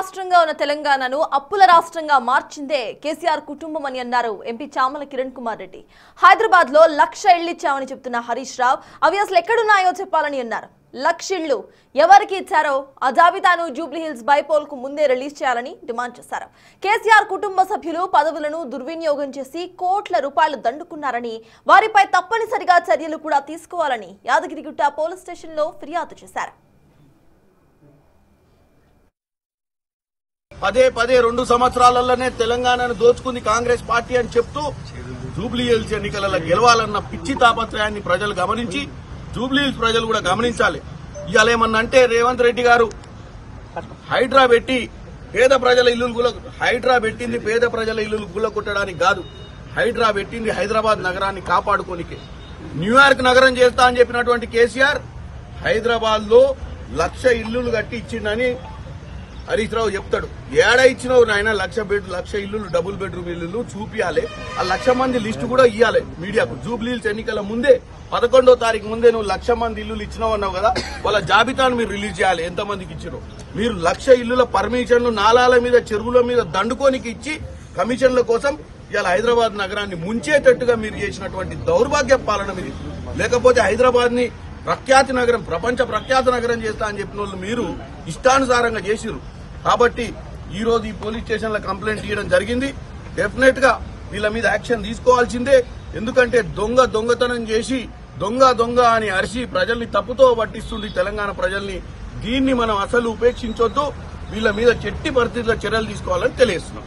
రాష్ట్రంగా ఉన్న తెలంగాణను అప్పుల రాష్ట్రంగా మార్చిందే కేసీఆర్ కుటుంబం అని అన్నారు ఎంపీ చామల కిరణ్ కుమార్ రెడ్డి. హైదరాబాద్ లో 1,00,000 ఇళ్లు ఇచ్చామని చెప్తున్న హరీష్ రావు అవి అసలు ఎక్కడున్నాయో చెప్పాలని అన్నారు. 1,00,000 ఇళ్లు ఎవరికి ఇచ్చారో ఆ జాబితాను జూబ్లీహిల్స్ బైపోల్ కు ముందే రిలీజ్ చేయాలని డిమాండ్ చేశారు. కేసీఆర్ కుటుంబ సభ్యులు పదవులను దుర్వినియోగం చేసి కోట్ల రూపాయలు దండుకున్నారని, వారిపై తప్పనిసరిగా చర్యలు కూడా తీసుకోవాలని యాదగిరిగుట్ట పోలీస్ స్టేషన్ లో ఫిర్యాదు చేశారు. పదే 2 సంవత్సరాలలోనే తెలంగాణను దోచుకుంది కాంగ్రెస్ పార్టీ అని చెప్తూ జూబ్లీహిల్స్ ఎన్నికలలో గెలవాలన్న పిచ్చి తాపత్రయాన్ని ప్రజలు గమనించి జూబ్లీహిల్స్ ప్రజలు కూడా గమనించాలి. ఇవాళ ఏమన్నా అంటే రేవంత్ రెడ్డి గారు హైడ్రా పెట్టి పేద ప్రజల ఇల్లులు హైడ్రా పెట్టింది పేద ప్రజల ఇల్లులు గుల్లకొట్టడానికి కాదు. హైడ్రా పెట్టింది హైదరాబాద్ నగరాన్ని కాపాడుకోనికే. న్యూయార్క్ నగరం చేస్తా అని చెప్పినటువంటి కేసీఆర్ హైదరాబాద్ లో 1,00,000 ఇల్లులు కట్టి ఇచ్చిందని హరీష్ రావు చెప్తాడు. ఏడా ఇచ్చినావు నాయన 1,00,000 ఇల్లులు, డబుల్ బెడ్రూమ్ ఇల్లులు చూపియాలి. ఆ 1,00,000 మంది లిస్టు కూడా ఇవ్వాలి మీడియాకు. జూబ్లీహిల్స్ ఎన్నికల ముందే 11వ తారీఖు ముందే నువ్వు 1,00,000 మంది ఇల్లులు ఇచ్చినావు అన్నావు కదా, వాళ్ళ జాబితాను మీరు రిలీజ్ చేయాలి. ఎంతమందికి ఇచ్చినావు మీరు? 1,00,000 ఇల్లుల పర్మిషన్లు నాలాల మీద చెరువుల మీద దండుకోనికి ఇచ్చి కమిషన్ల కోసం ఇవాళ హైదరాబాద్ నగరాన్ని ముంచేటట్టుగా మీరు చేసినటువంటి దౌర్భాగ్య పాలన మీది. లేకపోతే హైదరాబాద్ ని ప్రఖ్యాతి నగరం, ప్రపంచ ప్రఖ్యాత నగరం చేస్తా అని చెప్పిన వాళ్ళు మీరు ఇష్టానుసారంగా చేసిరు. కాబట్టి ఈ రోజు ఈ పోలీస్ స్టేషన్ లో కంప్లైంట్ ఇవ్వడం జరిగింది. డెఫినెట్ గా వీళ్ళ మీద యాక్షన్ తీసుకోవాల్సిందే. ఎందుకంటే దొంగతనం చేసి దొంగ అని అరిచి ప్రజల్ని తప్పుతో పట్టిస్తుంది తెలంగాణ ప్రజల్ని. దీన్ని మనం అసలు ఉపేక్షించొద్దు. వీళ్ళ మీద చెట్టి పరిస్థితుల్లో చర్యలు తీసుకోవాలని తెలియజేస్తున్నాం.